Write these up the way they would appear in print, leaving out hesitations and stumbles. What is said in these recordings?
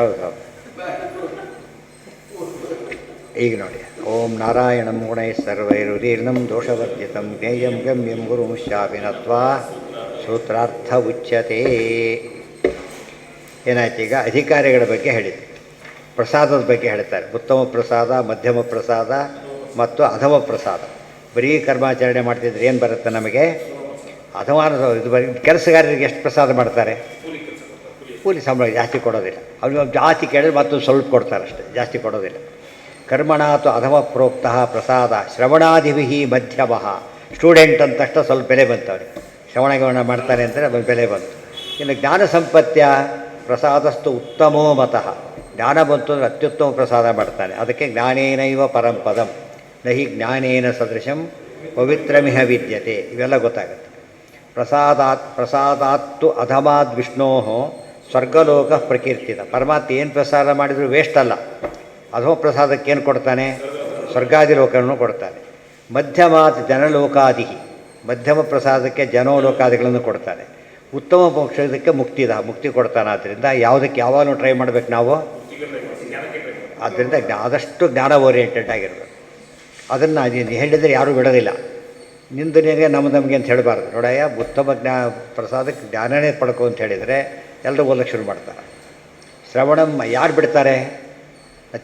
ಹೌದು ಹೌದು. ಈಗ ನೋಡಿ, ಓಂ ನಾರಾಯಣಂ ಗುಣೈ ಸರ್ವೈರುದೀರ್ಣಂ ದೋಷವರ್ಜಿತಂ ಜ್ಞೇಯಂ ಗಮ್ಯಂ ಗುರುಮುಷ್ಯಾಪಿನತ್ವಾ ಸೂತ್ರಾರ್ಥ ಉಚ್ಯತೆ. ಏನಾಯ್ತು ಈಗ? ಅಧಿಕಾರಿಗಳ ಬಗ್ಗೆ ಹೇಳಿದೆ. ಪ್ರಸಾದದ ಬಗ್ಗೆ ಹೇಳ್ತಾರೆ. ಉತ್ತಮ ಪ್ರಸಾದ, ಮಧ್ಯಮ ಪ್ರಸಾದ ಮತ್ತು ಅಧಮ ಪ್ರಸಾದ. ಬರೀ ಕರ್ಮಾಚರಣೆ ಮಾಡ್ತಿದ್ರೆ ಏನು ಬರುತ್ತೆ ನಮಗೆ? ಅಧಮಾನ ಇದು ಕೆಲಸಗಾರರಿಗೆ ಎಷ್ಟು ಪ್ರಸಾದ ಮಾಡ್ತಾರೆ? ಕೂಲಿ ಸಂಬಳ ಜಾಸ್ತಿ ಕೊಡೋದಿಲ್ಲ. ಅವ್ರಿಗೆ ಜಾಸ್ತಿ ಕೇಳಿದ್ರೆ ಮತ್ತೊಂದು ಸ್ವಲ್ಪ ಕೊಡ್ತಾರೆ ಅಷ್ಟೇ, ಜಾಸ್ತಿ ಕೊಡೋದಿಲ್ಲ. ಕರ್ಮಣಾತು ಅಧಮ ಪ್ರೋಕ್ತ ಪ್ರಸಾದ ಶ್ರವಣಾದಿಭಿ ಮಧ್ಯಮ. ಸ್ಟೂಡೆಂಟ್ ಅಂತ ತಕ್ಷಣ ಸ್ವಲ್ಪ ಬೆಲೆ ಬಂತು ಅವ್ರಿಗೆ. ಶ್ರವಣ ಮಾಡ್ತಾನೆ ಅಂದರೆ ಒಂದು ಬೆಲೆ ಬಂತು. ಇನ್ನು ಜ್ಞಾನ ಸಂಪತ್ಯ ಪ್ರಸಾದಸ್ತು ಉತ್ತಮೋ ಮತಃ. ಜ್ಞಾನ ಬಂತು ಅಂದರೆ ಅತ್ಯುತ್ತಮ ಪ್ರಸಾದ ಮಾಡ್ತಾನೆ. ಅದಕ್ಕೆ ಜ್ಞಾನೇನೈವ ಪರಂಪದಂ ನಹಿ ಜ್ಞಾನೇನ ಸದೃಶಂ ಪವಿತ್ರಮಿಹ ವಿದ್ಯತೆ. ಇವೆಲ್ಲ ಗೊತ್ತಾಗುತ್ತೆ. ಪ್ರಸಾದಾತ್ತು ಅಧಮಾದ್ ವಿಷ್ಣೋ ಸ್ವರ್ಗಲೋಕ ಪ್ರಕೀರ್ತಿತ. ಪರಮಾತ್ಮ ಏನು ಪ್ರಸಾದ ಮಾಡಿದರೂ ವೇಸ್ಟ್ ಅಲ್ಲ. ಅಧಮ ಪ್ರಸಾದಕ್ಕೆ ಏನು ಕೊಡ್ತಾನೆ? ಸ್ವರ್ಗಾದಿ ಲೋಕವನ್ನು ಕೊಡ್ತಾನೆ. ಮಧ್ಯಮಾತ್ ಜನಲೋಕಾದಿ. ಮಧ್ಯಮ ಪ್ರಸಾದಕ್ಕೆ ಜನೋಲೋಕಾದಿಗಳನ್ನು ಕೊಡ್ತಾನೆ. ಉತ್ತಮ ಪಕ್ಷದಕ್ಕೆ ಮುಕ್ತಿ ಕೊಡ್ತಾನೆ. ಆದ್ದರಿಂದ ಯಾವುದಕ್ಕೆ ಯಾವಾಗಲೂ ಟ್ರೈ ಮಾಡಬೇಕು ನಾವು? ಆದ್ದರಿಂದ ಆದಷ್ಟು ಜ್ಞಾನ ಓರಿಯೆಂಟೆಡ್ ಆಗಿರಬೇಕು. ಅದನ್ನು ಹೇಳಿದರೆ ಯಾರೂ ಬಿಡೋದಿಲ್ಲ. ನಿಂದನಿಗೆ ನಮಗೆ ಅಂತ ಹೇಳಬಾರ್ದು. ನೋಡಯ್ಯ, ಉತ್ತಮ ಪ್ರಸಾದಕ್ಕೆ ಜ್ಞಾನನೇ ಪಡ್ಕೊ ಅಂತ ಹೇಳಿದರೆ ಎಲ್ಲರೂ ಓದಕ್ಕೆ ಶುರು ಮಾಡ್ತಾರೆ. ಶ್ರವಣಂ ಯಾರು ಬಿಡ್ತಾರೆ?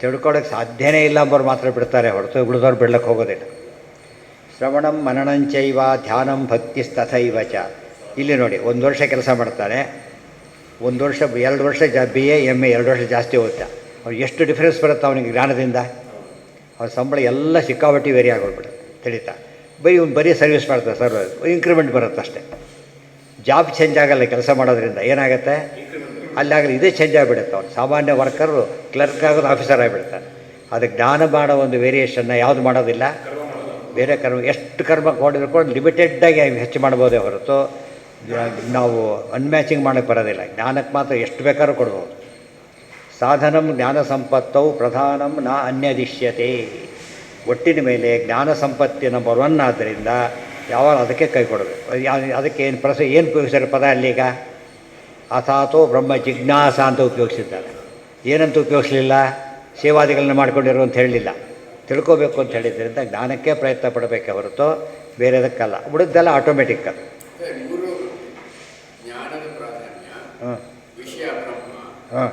ತಿಳ್ಕೊಳ್ಳೋಕ್ಕೆ ಸಾಧ್ಯನೇ ಇಲ್ಲ ಅಂಬೋರು ಮಾತ್ರ ಬಿಡ್ತಾರೆ ಹೊರತು ಬಿಡಿದವ್ರು ಬಿಡ್ಲಿಕ್ಕೆ ಹೋಗೋದಿಲ್ಲ. ಶ್ರವಣಂ ಮನನಂಚೈವ ಧ್ಯಾನಂ ಭಕ್ತಿಸ್ತಥೈವ ಚ. ಇಲ್ಲಿ ನೋಡಿ, 1 ವರ್ಷ ಕೆಲಸ ಮಾಡ್ತಾನೆ, 1 ವರ್ಷ 2 ವರ್ಷ BA MA 2 ವರ್ಷ ಜಾಸ್ತಿ ಓದ್ತಾ. ಅವ್ರು ಎಷ್ಟು ಡಿಫ್ರೆನ್ಸ್ ಬರುತ್ತೆ ಅವನಿಗೆ ಜ್ಞಾನದಿಂದ? ಅವ್ರ ಸಂಬಳ ಎಲ್ಲ ಸಿಕ್ಕಾಬಟ್ಟಿ ವೇರಿ ಆಗೋಗ್ಬಿಡುತ್ತೆ. ತಿಳಿತಾ? ಬರೀ ಸರ್ವಿಸ್ ಮಾಡ್ತಾರೆ, ಇಂಕ್ರಿಮೆಂಟ್ ಬರುತ್ತೆ ಅಷ್ಟೇ. ಜಾಬ್ ಚೇಂಜ್ ಆಗಲ್ಲ ಕೆಲಸ ಮಾಡೋದ್ರಿಂದ. ಏನಾಗುತ್ತೆ? ಅಲ್ಲಾಗಲಿ ಇದೇ ಚೇಂಜ್ ಆಗಿಬಿಡುತ್ತೆ. ಅವ್ನು ಸಾಮಾನ್ಯ ವರ್ಕರು ಕ್ಲರ್ಕ್ ಆಗೋದು ಆಫೀಸರ್ ಆಗಿಬಿಡ್ತಾನೆ. ಅದಕ್ಕೆ ಜ್ಞಾನ ಮಾಡೋ ಒಂದು ವೇರಿಯೇಷನ್ನ ಯಾವುದು ಮಾಡೋದಿಲ್ಲ. ಬೇರೆ ಕರ್ಮ ಎಷ್ಟು ಕರ್ಮ ಕೊಡಿದ್ರು ಲಿಮಿಟೆಡ್ಡಾಗಿ ಹೆಚ್ಚು ಮಾಡ್ಬೋದೇ ಹೊರತು ನಾವು ಅನ್ಮ್ಯಾಚಿಂಗ್ ಮಾಡೋಕ್ಕೆ ಬರೋದಿಲ್ಲ. ಜ್ಞಾನಕ್ಕೆ ಮಾತ್ರ ಎಷ್ಟು ಬೇಕಾದ್ರೂ ಕೊಡ್ಬೋದು. ಸಾಧನಂ ಜ್ಞಾನ ಸಂಪತ್ತವು ಪ್ರಧಾನಂ ನ ಅನ್ಯದಿಶ್ಯತೆ. ಒಟ್ಟಿನ ಮೇಲೆ ಜ್ಞಾನ ಸಂಪತ್ತಿ ನಂಬರ್ 1 ಆದ್ದರಿಂದ ಯಾವಾಗ ಅದಕ್ಕೆ ಕೈ ಕೊಡಬೇಕು. ಅದಕ್ಕೆ ಏನು ಏನು ಉಪಯೋಗಿಸಿರೋ ಪದ ಅಲ್ಲೀಗ? ಅಥಾತೋ ಬ್ರಹ್ಮ ಜಿಜ್ಞಾಸ ಅಂತ ಉಪಯೋಗಿಸಿದ್ದಾರೆ. ಏನಂತ ಉಪಯೋಗಿಸಲಿಲ್ಲ? ಸೇವಾದಿಗಳನ್ನ ಮಾಡ್ಕೊಂಡಿರು ಅಂತ ಹೇಳಲಿಲ್ಲ. ತಿಳ್ಕೋಬೇಕು ಅಂತ ಹೇಳಿದ್ರಿಂದ ಜ್ಞಾನಕ್ಕೆ ಪ್ರಯತ್ನ ಪಡಬೇಕೆ ಹೊರತು ಬೇರೆದಕ್ಕಲ್ಲ. ಉಳಿದೆಲ್ಲ ಆಟೋಮೆಟಿಕ್. ಅದು ಹಾಂ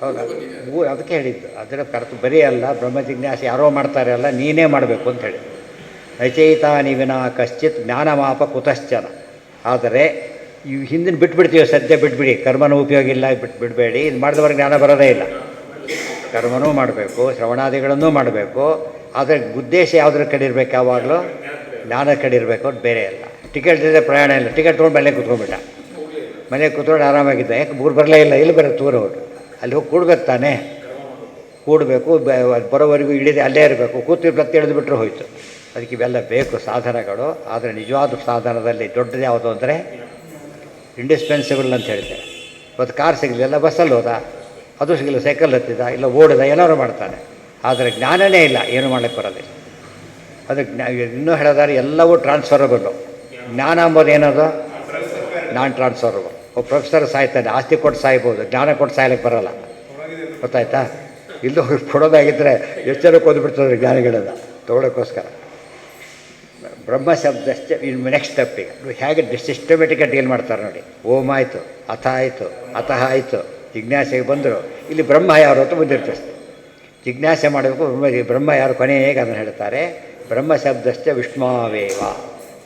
ಹೌದು. ಅದಕ್ಕೆ ಹೇಳಿದ್ದು. ಅದರ ಬರೀ ಅಲ್ಲ, ಬ್ರಹ್ಮ ಜಿಜ್ಞಾಸೆ ಯಾರೋ ಮಾಡ್ತಾರೆ ಅಲ್ಲ, ನೀನೇ ಮಾಡಬೇಕು ಅಂತ ಹೇಳಿದ್ದು. ನಚೈತಾನಿ ವಿನಾ ಕಶ್ಚಿತ್ ಜ್ಞಾನಮಾಪ ಕುತಶ್ಚನ. ಆದರೆ ಇವು ಹಿಂದಿನ ಬಿಟ್ಬಿಡ್ತೀವಿ. ಸದ್ಯ ಬಿಟ್ಬಿಡಿ, ಕರ್ಮನೂ ಉಪಯೋಗ ಇಲ್ಲ, ಬಿಡಬೇಡಿ. ಇದು ಮಾಡಿದವ್ರಿಗೆ ಜ್ಞಾನ ಬರೋದೇ ಇಲ್ಲ. ಕರ್ಮನೂ ಮಾಡಬೇಕು, ಶ್ರವಣಾದಿಗಳನ್ನೂ ಮಾಡಬೇಕು. ಆದರೆ ಉದ್ದೇಶ ಯಾವುದ್ರ ಕಡೆ ಇರಬೇಕು? ಯಾವಾಗಲೂ ಜ್ಞಾನ ಕಡೆ ಇರಬೇಕು, ಬೇರೆ ಅಲ್ಲ. ಟಿಕೆಟ್ ಇಲ್ಲದೆ ಪ್ರಯಾಣ ಇಲ್ಲ. ಟಿಕೆಟ್ ತೊಗೊಂಡು ಮನೆಗೆ ಕೂತ್ಕೊಂಡ್ಬಿಟ್ಟ. ಮನೆಗೆ ಕೂತ್ಕೊಂಡು ಆರಾಮಾಗಿದ್ದ. ಯಾಕೆ ಊರು ಬರಲೇ ಇಲ್ಲ. ಇಲ್ಲಿ ಬರುತ್ತೆ ಊರು ಹೋಗಿ ಅಲ್ಲಿ ಹೋಗಿ ಕೂಡ್ಬೇಕು ತಾನೇ. ಕೂಡಬೇಕು, ಬರೋವರೆಗೂ ಇಳಿದೆ ಅಲ್ಲೇ ಇರಬೇಕು. ಕೂತು ಪ್ರತಿ ಹಿಡಿದುಬಿಟ್ರೆ ಹೋಯಿತು. ಅದಕ್ಕೆ ಇವೆಲ್ಲ ಬೇಕು ಸಾಧನಗಳು. ಆದರೆ ನಿಜವಾದ ಸಾಧನದಲ್ಲಿ ದೊಡ್ಡದು ಯಾವುದು ಅಂದರೆ ಇಂಡಿಸ್ಪೆನ್ಸಿಬಲ್ ಅಂತ ಹೇಳ್ತಾರೆ. ಇವತ್ತು ಕಾರ್ ಸಿಗಲಿಲ್ಲ, ಬಸ್ಸಲ್ಲಿ ಹೋದ, ಅದು ಸಿಗಲಿಲ್ಲ, ಸೈಕಲ್ ಹತ್ತಿದ, ಇಲ್ಲ ಓಡಿದ, ಏನಾದ್ರು ಮಾಡ್ತಾನೆ. ಆದರೆ ಜ್ಞಾನನೇ ಇಲ್ಲ, ಏನು ಮಾಡೋಕ್ಕೆ ಬರೋದಿಲ್ಲ. ಅದಕ್ಕೆ ಇನ್ನೂ ಹೇಳೋದಾದ್ರೆ ಎಲ್ಲವೂ ಟ್ರಾನ್ಸ್ಫರಬಲ್ಲು. ಜ್ಞಾನ ಅಂಬೋದು ಏನದು? ನಾನ್ ಟ್ರಾನ್ಸ್ಫರಬಲ್. ಒಬ್ಬ ಪ್ರೊಫೆಸರ್ ಸಾಯ್ತಾನೆ, ಆಸ್ತಿ ಕೊಟ್ಟು ಸಾಯ್ಬೋದು, ಜ್ಞಾನ ಕೊಟ್ಟು ಸಾಯ್ಲಿಕ್ಕೆ ಬರೋಲ್ಲ. ಗೊತ್ತಾಯ್ತಾ? ಇಲ್ಲೂ ಕೊಡೋದಾಗಿದ್ದರೆ ಎಷ್ಟು ಜನಕ್ಕೆ ಓದ್ಬಿಡ್ತಾರೆ ಜ್ಞಾನಿಗಳೆಲ್ಲ ತೊಗೊಳಕ್ಕೋಸ್ಕರ. ಬ್ರಹ್ಮ ಶಬ್ದಶ್ಚ ನೆಕ್ಸ್ಟ್ ಸ್ಟೆಪ್ಪಿಗೆ ಹೇಗೆ ಸಿಸ್ಟಮೆಟಿಕಾಗಿ ಡೀಲ್ ಮಾಡ್ತಾರೆ ನೋಡಿ. ಓಂ ಆಯಿತು, ಅಥ ಆಯಿತು, ಅತಃ ಆಯಿತು, ಜಿಜ್ಞಾಸೆಗೆ ಬಂದರು. ಇಲ್ಲಿ ಬ್ರಹ್ಮ ಯಾರು ಅಂತ ಬಂದಿರ್ತದೆ. ಜಿಜ್ಞಾಸೆ ಮಾಡಬೇಕು. ಬ್ರಹ್ಮ ಯಾರು ಕೊನೆಗೆ ಅದನ್ನು ಹೇಳ್ತಾರೆ. ಬ್ರಹ್ಮ ಶಬ್ದಶ್ಚ ವಿಷ್ಣುವೇವ.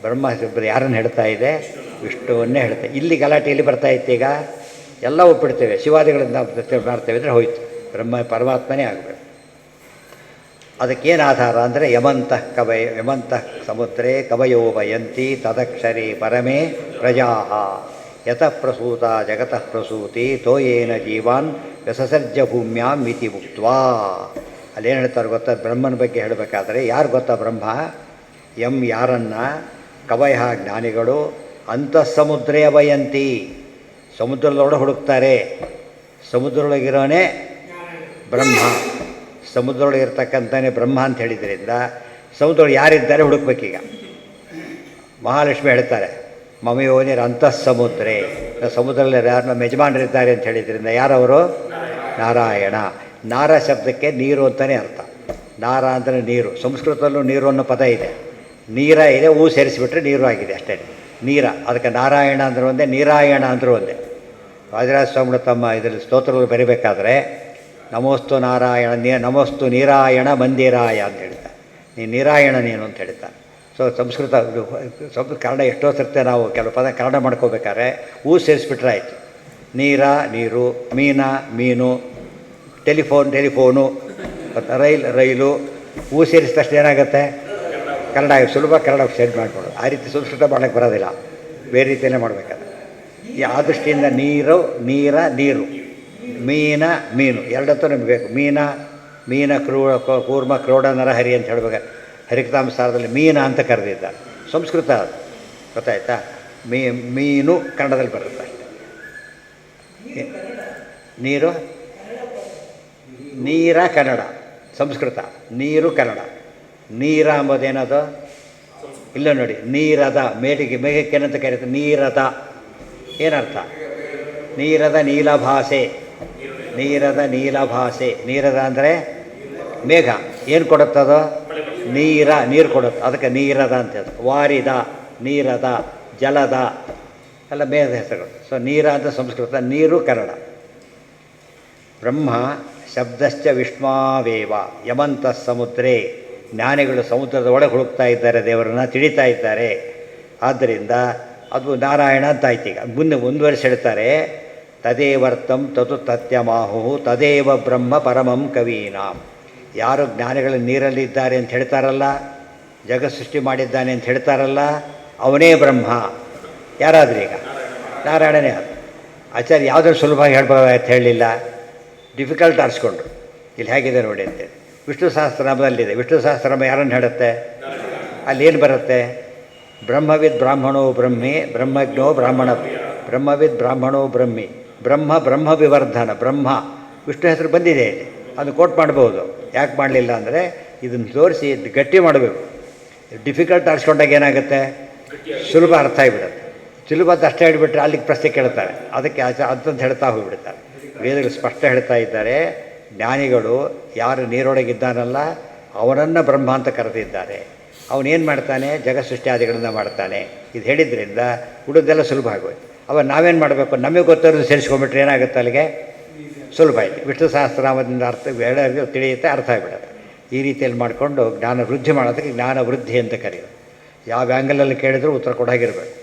ಬ್ರಹ್ಮ ಶಬ್ದ ಯಾರನ್ನು ಹೇಳ್ತಾ ಇದೆ? ವಿಷ್ಣುವನ್ನೇ ಹೇಳ್ತೇವೆ. ಇಲ್ಲಿ ಗಲಾಟೆಯಲ್ಲಿ ಬರ್ತಾ ಇತ್ತು. ಈಗ ಎಲ್ಲ ಒಪ್ಪಿಡ್ತೇವೆ, ಶಿವಾದಿಗಳಿಂದ ಮಾಡ್ತೇವೆ ಅಂದರೆ ಹೋಯ್ತು. ಬ್ರಹ್ಮ ಪರಮಾತ್ಮನೇ ಆಗಬೇಕು. ಅದಕ್ಕೇನು ಆಧಾರ ಅಂದರೆ ಯಮಂತಃ ಸಮುದ್ರೇ ಕವಯೋ ವಯಂತಿ ತದಕ್ಷರೇ ಪರಮೇ ಪ್ರಜಾ ಯತಃ ಪ್ರಸೂತ ಜಗತಃ ಪ್ರಸೂತಿ ತೋಯೇನ ಜೀವಾನ್ ವ್ಯಸಸರ್ಜ ಭೂಮ್ಯಾಂ ಇತಿ ಮುಕ್ತ್ವಾ. ಅಲ್ಲೇನು ಹೇಳ್ತಾರೆ ಗೊತ್ತಾ? ಬ್ರಹ್ಮನ ಬಗ್ಗೆ ಹೇಳಬೇಕಾದ್ರೆ ಯಾರು ಗೊತ್ತಾ? ಬ್ರಹ್ಮ ಯಾರನ್ನ ಕವಯ ಜ್ಞಾನಿಗಳು ಅಂತಃಸಮುದ್ರೇ ವಯಂತಿ. ಸಮುದ್ರದೊಳಗೆ ಹುಡುಕ್ತಾರೆ. ಸಮುದ್ರದೊಳಗಿರೋನೇ ಬ್ರಹ್ಮ. ಸಮುದ್ರದೊಳಗಿರ್ತಕ್ಕಂಥನೇ ಬ್ರಹ್ಮ ಅಂತ ಹೇಳಿದ್ರಿಂದ ಸಮುದ್ರದೊಳಗೆ ಯಾರಿದ್ದಾರೆ ಹುಡುಕ್ಬೇಕೀಗ. ಮಹಾಲಕ್ಷ್ಮಿ ಹೇಳ್ತಾರೆ, ಮಮಯೋನಿರ ಅಂತಃಸಮುದ್ರೇ. ಸಮುದ್ರದಲ್ಲಿ ಯಾರು ನಮ್ಮ ಯಜಮಾನರಿದ್ದಾರೆ ಅಂತ ಹೇಳಿದ್ರಿಂದ ಯಾರವರು? ನಾರಾಯಣ. ನಾರ ಶಬ್ದಕ್ಕೆ ನೀರು ಅಂತಲೇ ಅರ್ಥ. ನಾರ ಅಂದರೆ ನೀರು. ಸಂಸ್ಕೃತದಲ್ಲೂ ನೀರು ಅನ್ನೋ ಪದ ಇದೆ. ನೀರ ಇದೆ, ಹೂ ಸೇರಿಸಿಬಿಟ್ರೆ ನೀರು ಆಗಿದೆ ಅಷ್ಟೇ. ನೀರ. ಅದಕ್ಕೆ ನಾರಾಯಣ ಅಂದ್ರೆ ಒಂದೇ, ನೀರಾಯಣ ಅಂದರೂ ಒಂದೇ. ವಾದಿರಾಜ ಸ್ವಾಮಿಗಳು ತಮ್ಮ ಇದರಲ್ಲಿ ಸ್ತೋತ್ರಗಳು ಬರೀಬೇಕಾದ್ರೆ ನಮೋಸ್ತು ನಾರಾಯಣ ನಮೋಸ್ತು ನೀರಾಯಣ ಮಂದಿರಾಯ ಅಂತ ಹೇಳ್ತಾರೆ. ನೀನು ನೀರಾಯಣ ನೀನು ಅಂತ ಹೇಳ್ತಾರೆ. ಸೊ ಸಂಸ್ಕೃತ ಕನ್ನಡ ಎಷ್ಟೋ ಸರ್ತೆ ನಾವು ಕೆಲವು ಪದ ಕನ್ನಡ ಮಾಡ್ಕೋಬೇಕಾದ್ರೆ ಹೂ ಸೇರಿಸ್ಬಿಟ್ರೆ ಆಯಿತು. ನೀರ ನೀರು, ಮೀನ ಮೀನು, ಟೆಲಿಫೋನು, ರೈಲು ಹೂ ಸೇರಿಸಿದ ತಕ್ಷಣ ಏನಾಗುತ್ತೆ? ಕನ್ನಡ ಸುಲಭ ಕನ್ನಡ ಸೆಟ್ ಮಾಡಿಕೊಡೋದು. ಆ ರೀತಿ ಸಂಸ್ಕೃತ ಮಾಡೋಕ್ಕೆ ಬರೋದಿಲ್ಲ, ಬೇರೆ ರೀತಿಯಲ್ಲೇ ಮಾಡಬೇಕಾದ್ರೆ. ಆ ದೃಷ್ಟಿಯಿಂದ ನೀರು ನೀರು, ಮೀನು ಎರಡತ್ತೂ ನಮಗೆ ಬೇಕು. ಮೀನ ಕೂರ್ಮ ಕ್ರೋಡ ನರಹರಿ ಅಂತ ಹೇಳ್ಬೇಕು. ಹರಿಕತಾಂಸಾರದಲ್ಲಿ ಮೀನ ಅಂತ ಕರೆದಿದ್ದಾರೆ. ಸಂಸ್ಕೃತ ಅದು, ಗೊತ್ತಾಯ್ತಾ? ಮೀನು ಕನ್ನಡದಲ್ಲಿ ಬರುತ್ತೆ. ನೀರು ನೀರ ಕನ್ನಡ, ಸಂಸ್ಕೃತ. ನೀರು ಕನ್ನಡ. ನೀರ ಅಂಬೋದೇನದು? ಇಲ್ಲ ನೋಡಿ, ನೀರದ ಮೇಘಕ್ಕೆ ಏನಂತ ಕರೀತಾರೆ? ನೀರದ. ಏನರ್ಥ? ನೀರದ ನೀಲಭಾಷೆ. ನೀರದ ಅಂದರೆ ಮೇಘ. ಏನು ಕೊಡುತ್ತದೋ? ನೀರು ಕೊಡುತ್ತೆ. ಅದಕ್ಕೆ ನೀರದ ಅಂತ ಹೇಳಿ. ವಾರಿದ, ನೀರದ, ಜಲದ ಎಲ್ಲ ಮೇಘದ ಹೆಸರುಗಳು. ಸೊ ನೀರ ಅಂತ ಸಂಸ್ಕೃತ, ನೀರು ಕನ್ನಡ. ಬ್ರಹ್ಮ ಶಬ್ದಶ್ಚ ವಿಷ್ಣಾವೇವ ಯಮಂತ ಸಮುದ್ರೇ. ಜ್ಞಾನಿಗಳು ಸಮುದ್ರದ ಒಳಗೆ ಹುಡುಕ್ತಾ ಇದ್ದಾರೆ, ದೇವರನ್ನು ತಿಳಿತಾ ಇದ್ದಾರೆ. ಆದ್ದರಿಂದ ಅದು ನಾರಾಯಣ ಅಂತ ಆಯ್ತು. ಈಗ ಮುಂದುವರಿಸಿ ಹೇಳ್ತಾರೆ, ತದೇವರ್ತಂ ತತು ತತ್ಯಮಾಹು ತದೇವ ಬ್ರಹ್ಮ ಪರಮಂ ಕವೀನಾಂ. ಯಾರು ಜ್ಞಾನಿಗಳು ನೀರಲ್ಲಿದ್ದಾರೆ ಅಂತ ಹೇಳ್ತಾರಲ್ಲ, ಜಗತ್ ಸೃಷ್ಟಿ ಮಾಡಿದ್ದಾನೆ ಅಂತ ಹೇಳ್ತಾರಲ್ಲ, ಅವನೇ ಬ್ರಹ್ಮ. ಯಾರಾದ್ರೂ ಈಗ ನಾರಾಯಣನೇ ಅದು. ಆಚಾರ್ಯ ಯಾವುದಾದ್ರು ಸುಲಭವಾಗಿ ಹೇಳ್ಬೋದು ಅಂತ ಹೇಳಲಿಲ್ಲ, ಡಿಫಿಕಲ್ಟ್ ಆರಿಸ್ಕೊಂಡ್ರು. ಇಲ್ಲಿ ಹೇಗಿದೆ ನೋಡಿ ಅಂತೇಳಿ. ವಿಷ್ಣು ಸಹಸ್ರನಾಮದಲ್ಲಿದೆ. ವಿಷ್ಣು ಸಹಸ್ರನಾಮ ಯಾರನ್ನು ಹೇಳುತ್ತೆ? ಅಲ್ಲೇನು ಬರುತ್ತೆ? ಬ್ರಹ್ಮವಿದ್ ಬ್ರಾಹ್ಮಣೋ ಬ್ರಹ್ಮಿ ಬ್ರಹ್ಮಜ್ಞೋ ಬ್ರಾಹ್ಮಣ. ಬ್ರಹ್ಮವಿದ್ ಬ್ರಾಹ್ಮಣೋ ಬ್ರಹ್ಮಿ ಬ್ರಹ್ಮ ವಿವರ್ಧನ. ಬ್ರಹ್ಮ ವಿಷ್ಣು ಹೆಸರು ಬಂದಿದೆ ಇಲ್ಲಿ, ಅದನ್ನು ಕೋಟ್ ಮಾಡ್ಬೋದು. ಯಾಕೆ ಮಾಡಲಿಲ್ಲ ಅಂದರೆ ಇದನ್ನು ತೋರಿಸಿ ಗಟ್ಟಿ ಮಾಡಬೇಕು. ಡಿಫಿಕಲ್ಟ್ ಆರಿಸ್ಕೊಂಡಾಗ ಏನಾಗುತ್ತೆ? ಸುಲಭ ಅರ್ಥ ಆಗಿಬಿಡುತ್ತೆ. ಸುಲಭ ಅಂತ ಅಷ್ಟೇ ಹೇಳಿಬಿಟ್ರೆ ಅಲ್ಲಿಗೆ ಪ್ರಶ್ನೆ ಕೇಳ್ತಾರೆ. ಅದಕ್ಕೆ ಅಂತಂದು ಹೇಳ್ತಾ ಹೋಗಿಬಿಡ್ತಾರೆ. ವೇದಗಳು ಸ್ಪಷ್ಟ ಹೇಳ್ತಾ ಇದ್ದಾರೆ, ಜ್ಞಾನಿಗಳು ಯಾರು ನೀರೊಳಗಿದ್ದಾನಲ್ಲ ಅವನನ್ನು ಬ್ರಹ್ಮ ಅಂತ ಕರೆದಿದ್ದಾರೆ. ಅವನೇನು ಮಾಡ್ತಾನೆ? ಜಗತ್ ಸೃಷ್ಟಿಯಾದಿಗಳನ್ನು ಮಾಡ್ತಾನೆ. ಇದು ಹೇಳಿದ್ರಿಂದ ಹುಡುಗದೆಲ್ಲ ಸುಲಭ ಆಗೋಯ್ತು. ಅವಾಗ ನಾವೇನು ಮಾಡಬೇಕು? ನಮಗೆ ಗೊತ್ತಿರೋದು ಸೇರಿಸ್ಕೊಂಡ್ಬಿಟ್ರೆ ಏನಾಗುತ್ತೆ? ಅಲ್ಲಿಗೆ ಸುಲಭ ಆಯಿತು. ವಿಷ್ಣು ಸಹಸ್ರನಾಮದಿಂದ ಅರ್ಥ ಎಲ್ಲರಿಗೂ ತಿಳಿಯುತ್ತೆ, ಅರ್ಥ ಆಗಿಬಿಡುತ್ತೆ. ಈ ರೀತಿಯಲ್ಲಿ ಮಾಡಿಕೊಂಡು ಜ್ಞಾನ ವೃದ್ಧಿ ಮಾಡೋದಕ್ಕೆ ಜ್ಞಾನ ವೃದ್ಧಿ ಅಂತ ಕರೆಯೋದು. ಯಾವ ಆ್ಯಂಗಲಲ್ಲಿ ಕೇಳಿದರೂ ಉತ್ತರ ಕೊಡಾಗಿರ್ಬೇಕು.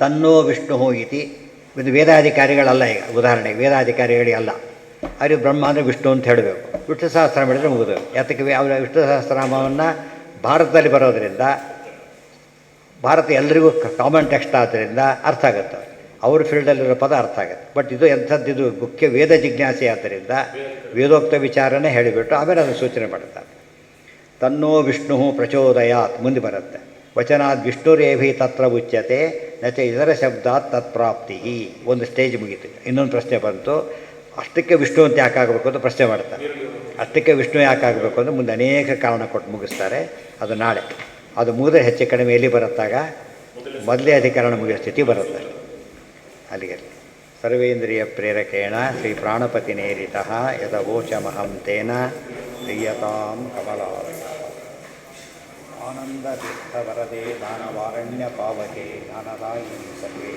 ತನ್ನೋ ವಿಷ್ಣು ಇತಿ. ಇದು ವೇದಾಧಿಕಾರಿಗಳಲ್ಲ. ಈಗ ಉದಾಹರಣೆಗೆ ವೇದಾಧಿಕಾರಿಗಳಿಗಲ್ಲ. ಅವ್ರಿಗೆ ಬ್ರಹ್ಮ ಅಂದರೆ ವಿಷ್ಣು ಅಂತ ಹೇಳಬೇಕು. ವಿಷ್ಣು ಸಹಸ್ರನಾಮ ಹೇಳಿದ್ರೆ ಮುಗಿದು. ಯಾತಕ್ಕೆ? ಅವರ ವಿಷ್ಣು ಸಹಸ್ರನಾಮವನ್ನು ಭಾರತದಲ್ಲಿ ಬರೋದರಿಂದ, ಭಾರತ ಎಲ್ಲರಿಗೂ ಕಾಮನ್ ಟೆಕ್ಸ್ಟ್ ಆದ್ದರಿಂದ ಅರ್ಥ ಆಗುತ್ತೆ. ಅವ್ರ ಫೀಲ್ಡಲ್ಲಿರೋ ಪದ ಅರ್ಥ ಆಗುತ್ತೆ. ಬಟ್ ಇದು ಎಂಥದ್ದು? ಇದು ಮುಖ್ಯ ವೇದ ಜಿಜ್ಞಾಸೆ ಆದ್ದರಿಂದ ವೇದೋಕ್ತ ವಿಚಾರನೇ ಹೇಳಿಬಿಟ್ಟು ಆಮೇಲೆ ಅದನ್ನು ಸೂಚನೆ ಮಾಡ್ತಾರೆ. ತನ್ನೋ ವಿಷ್ಣು ಪ್ರಚೋದಯಾತ್ ಮುಂದೆ ಬರುತ್ತೆ. ವಚನಾದ್ ವಿಷ್ಣುರೇಭಿ ತತ್ರ ಉಚ್ಯತೆ ನಚ ಇದರ ಶಬ್ದಾತ್ ತತ್ಪ್ರಾಪ್ತಿ. ಒಂದು ಸ್ಟೇಜ್ ಮುಗೀತು. ಇನ್ನೊಂದು ಪ್ರಶ್ನೆ ಬಂತು, ಅಷ್ಟಕ್ಕೆ ವಿಷ್ಣು ಅಂತ ಯಾಕೆ ಆಗಬೇಕು ಅಂತ ಪ್ರಶ್ನೆ ಮಾಡ್ತಾರೆ. ಅಷ್ಟಕ್ಕೆ ವಿಷ್ಣು ಯಾಕೆ ಆಗಬೇಕು ಅಂದರೆ ಮುಂದೆ ಅನೇಕ ಕಾರಣ ಕೊಟ್ಟು ಮುಗಿಸ್ತಾರೆ. ಅದು ನಾಳೆ. ಅದು ಮುಗಿದ್ರೆ ಹೆಚ್ಚು ಕಡಿಮೆ ಎಲ್ಲಿ ಬರುತ್ತಾಗ ಮೊದಲೇ ಅಧಿಕರಣ ಮುಗಿಯೋ ಸ್ಥಿತಿ ಬರುತ್ತೆ. ಅಲ್ಲಿಗೆ ಸರ್ವೇಂದ್ರಿಯ ಪ್ರೇರಕೇಣ ಶ್ರೀ ಪ್ರಾಣಪತಿನೇರಿತಃ ಯದವೋಚಮಹಂ ತೇನ ಪ್ರಿಯತಾಂ ಕಮಲಾ ಆನಂದ ತೀರ್ಥವರದೆ ದಾನವಾರಣ್ಯ ಪಾವಕೆ ಜ್ಞಾನದಾಯಿನಿ ಸರ್ವೇ